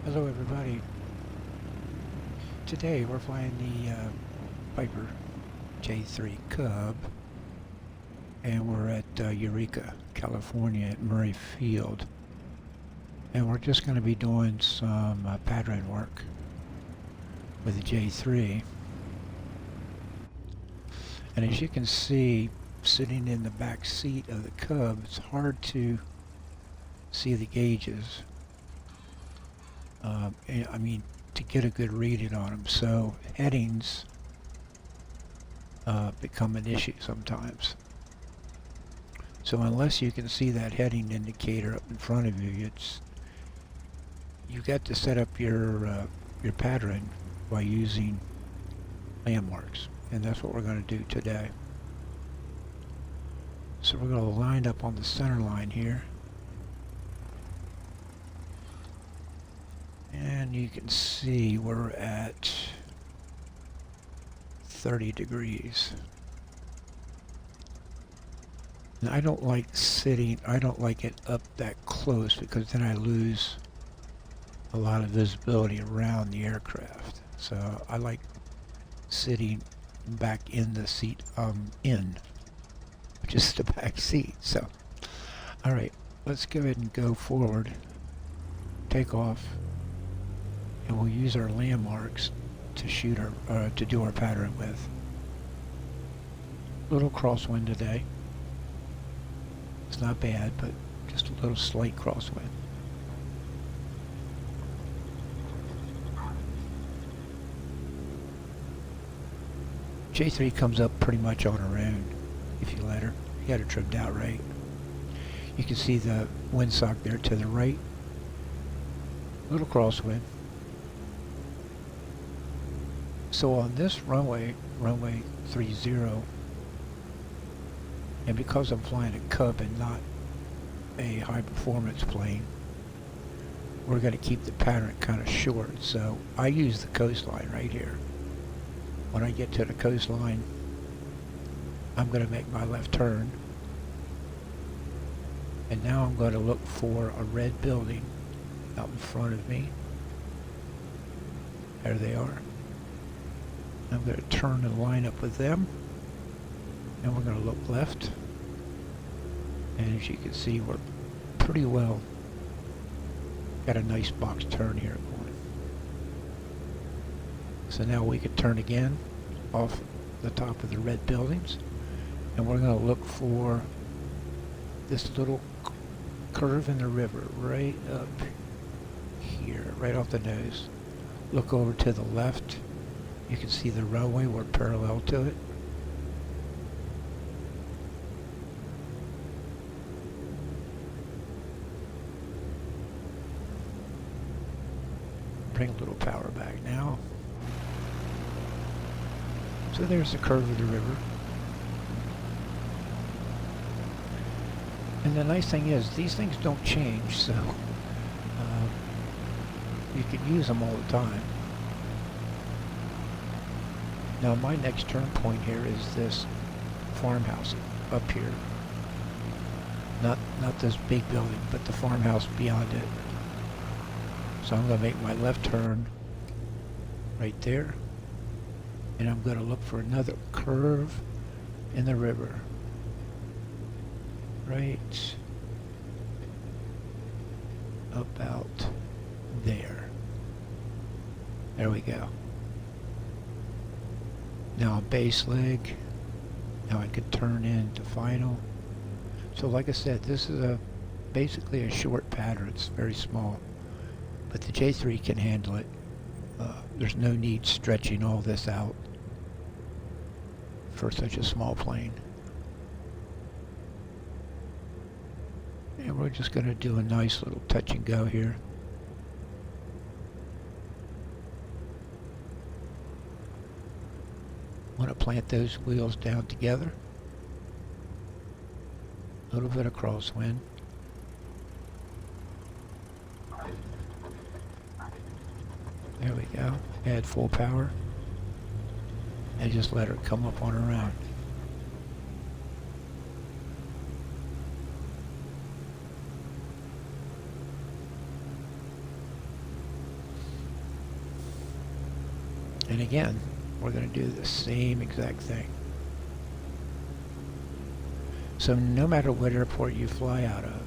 Hello everybody. Today we're flying the Piper J3 Cub and we're at Eureka, California at Murray Field. And we're just going to be doing some patern work with the J3. And as you can see, sitting in the back seat of the Cub, it's hard to see the gauges. I mean, to get a good reading on them. So headings become an issue sometimes. So unless you can see that heading indicator up in front of you, you got to set up your patern by using landmarks, and that's what we're going to do today. So we're going to line up on the center line here. And you can see we're at 30 degrees. And I don't like it up that close because then I lose a lot of visibility around the aircraft. So I like sitting back in the seat which is the back seat. So, alright, let's go ahead and go forward, take off, and we'll use our landmarks to to do our patern with. Little crosswind today. It's not bad, but just a little slight crosswind. J3 comes up pretty much on her own if you let her. You got her trimmed out right. You can see the windsock there to the right. Little crosswind. So on this runway 30, and because I'm flying a Cub and not a high performance plane, we're going to keep the patern kind of short. So I use the coastline right here. When I get to the coastline, I'm going to make my left turn. And now I'm going to look for a red building out in front of me. There they are. I'm going to turn and line up with them, and we're going to look left, and as you can see, we're pretty well got a nice box turn here going. So now we can turn again off the top of the red buildings, and we're going to look for this little curve in the river right up here, right off the nose. Look over to the left. You can see the runway, we're parallel to it. Bring a little power back now. So there's the curve of the river. And the nice thing is, these things don't change, so you can use them all the time. Now my next turn point here is this farmhouse up here. Not this big building, but the farmhouse beyond it. So I'm going to make my left turn right there. And I'm going to look for another curve in the river. Right about there. There we go. Now base leg. Now I could turn into final. So like I said, this is basically a short patern. It's very small, but the J3 can handle it. There's no need stretching all this out for such a small plane. And we're just going to do a nice little touch and go here. Want to plant those wheels down together. A little bit of crosswind. There we go. Add full power. And just let her come up on her own. And again, we're going to do the same exact thing. So no matter what airport you fly out of,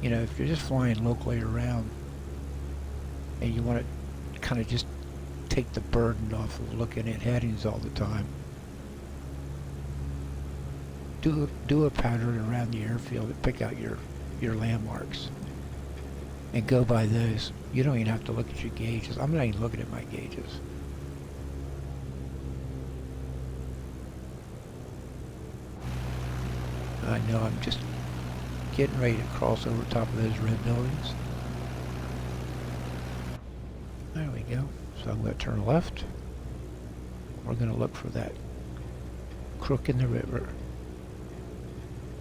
you know, if you're just flying locally around and you want to kind of just take the burden off of looking at headings all the time, do a pattern around the airfield and pick out your landmarks and go by those. You don't even have to look at your gauges. I'm not even looking at my gauges. I know I'm just getting ready to cross over top of those red buildings. There we go. So I'm going to turn left. We're going to look for that crook in the river.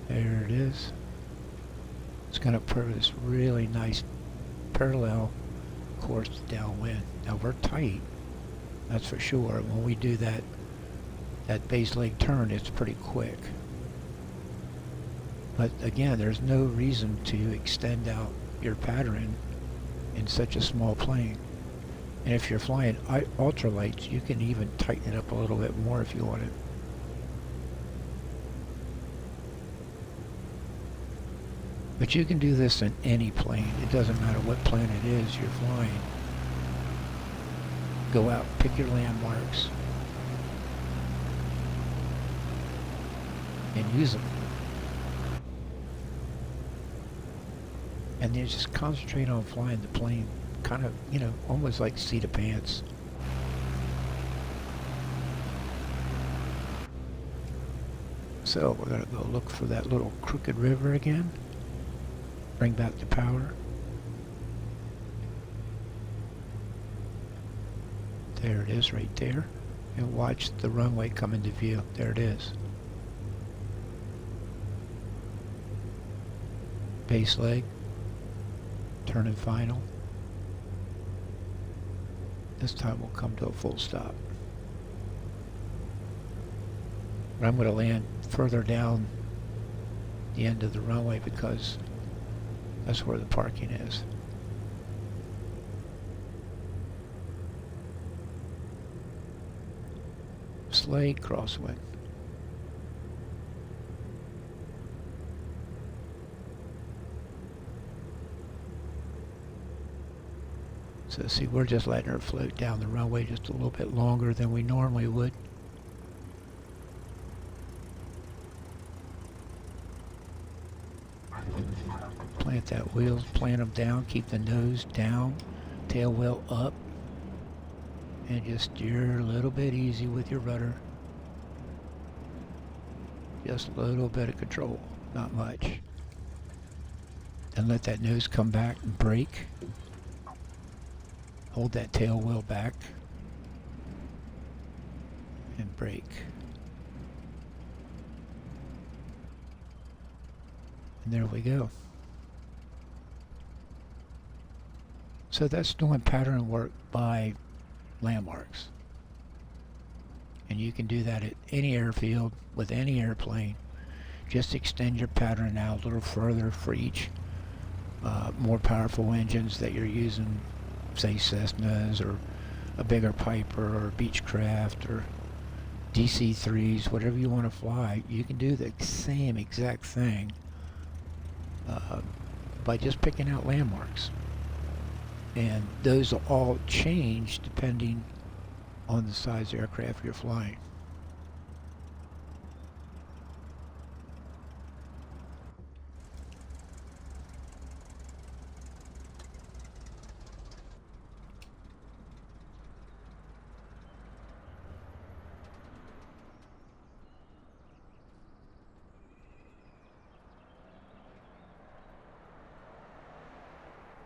There it is. It's going to put this really nice parallel course downwind. Now we're tight, that's for sure. When we do that base leg turn, it's pretty quick. But again, there's no reason to extend out your patern in such a small plane. And if you're flying ultralights, you can even tighten it up a little bit more if you want it. But you can do this in any plane. It doesn't matter what plane it is you're flying. Go out, pick your landmarks, and use them. And then just concentrate on flying the plane, kind of, you know, almost like seat of pants. So we're going to go look for that little crooked river again. Bring back the power. There it is right there. And watch the runway come into view. There it is. Base leg. Turn and final. This time we'll come to a full stop. But I'm going to land further down the end of the runway because that's where the parking is. Slight crosswind. So see, we're just letting her float down the runway just a little bit longer than we normally would. Plant that wheels, plant them down, keep the nose down, tail wheel up, and just steer a little bit easy with your rudder. Just a little bit of control, not much. Then let that nose come back and brake. Hold that tail wheel back and brake. And there we go. So that's doing pattern work by landmarks. And you can do that at any airfield with any airplane. Just extend your pattern out a little further for each more powerful engines that you're using, say Cessnas or a bigger Piper or Beechcraft or DC-3s, whatever you want to fly. You can do the same exact thing by just picking out landmarks. And those will all change depending on the size of aircraft you're flying.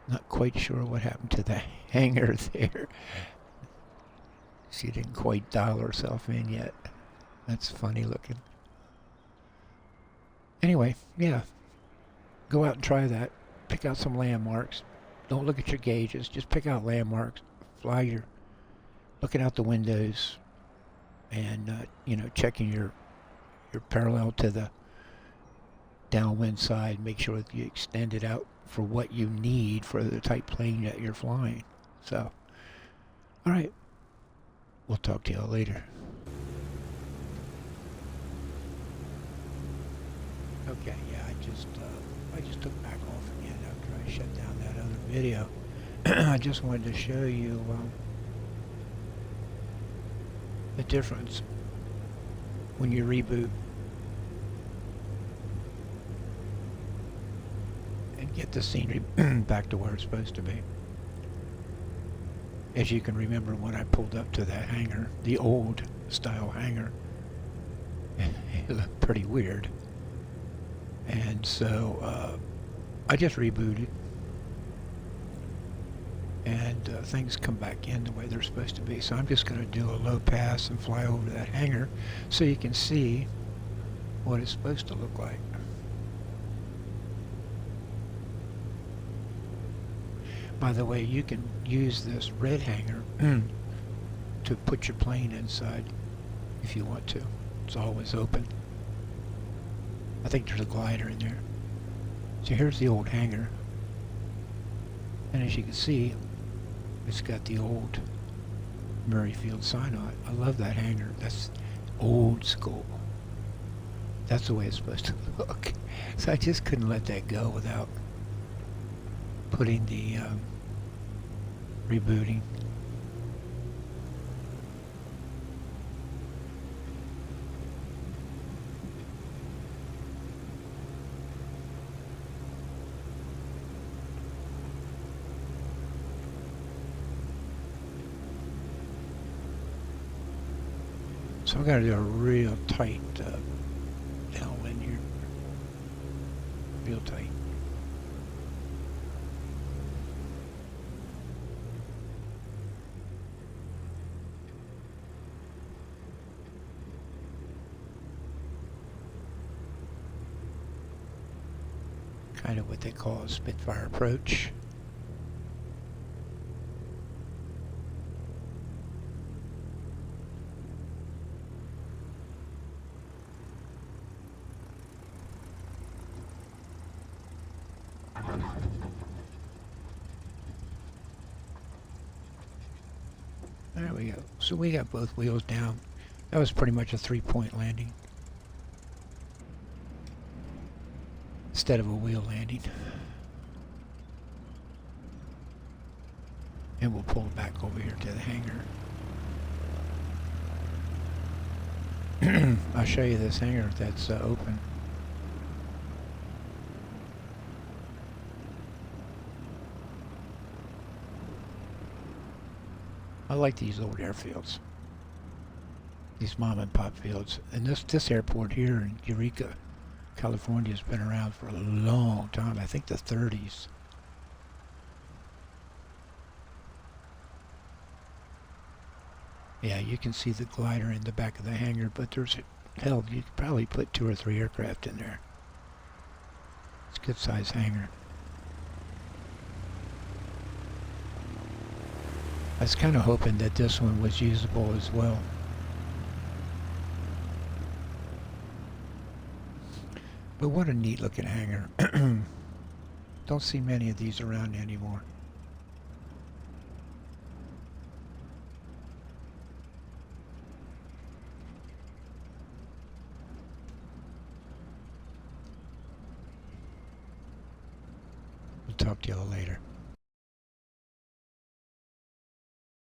Not quite sure what happened to the hangar there. She didn't quite dial herself in yet. That's funny looking. Anyway, yeah. Go out and try that. Pick out some landmarks. Don't look at your gauges. Just pick out landmarks. Fly your... looking out the windows. And, you know, checking your parallel to the downwind side. Make sure that you extend it out for what you need for the type plane that you're flying. So, alright. We'll talk to y'all later. Okay, yeah, I just took back off again after I shut down that other video. I just wanted to show you the difference when you reboot and get the scenery back to where it's supposed to be. As you can remember, when I pulled up to that hangar, the old style hangar, it looked pretty weird. And so I just rebooted, and things come back in the way they're supposed to be. So I'm just going to do a low pass and fly over that hangar so you can see what it's supposed to look like. By the way, you can use this red hangar to put your plane inside if you want to. It's always open. I think there's a glider in there. So here's the old hangar. And as you can see, it's got the old Murrayfield sign on it. I love that hangar. That's old school. That's the way it's supposed to look. So I just couldn't let that go without putting the rebooting. So I've got to do a real tight downwind here. Real tight. Kind of what they call a Spitfire approach. There we go. So we got both wheels down. That was pretty much a 3-point landing instead of a wheel landing. And we'll pull it back over here to the hangar. I'll show you this hangar that's open. I like these old airfields, these mom and pop fields. And this airport here in Eureka, California has been around for a long time. I think the 30s. Yeah, you can see the glider in the back of the hangar, but there's, hell, you could probably put 2 or 3 aircraft in there. It's a good size hangar. I was kind of hoping that this one was usable as well. But what a neat looking hangar. Don't see many of these around anymore. We'll talk to y'all later.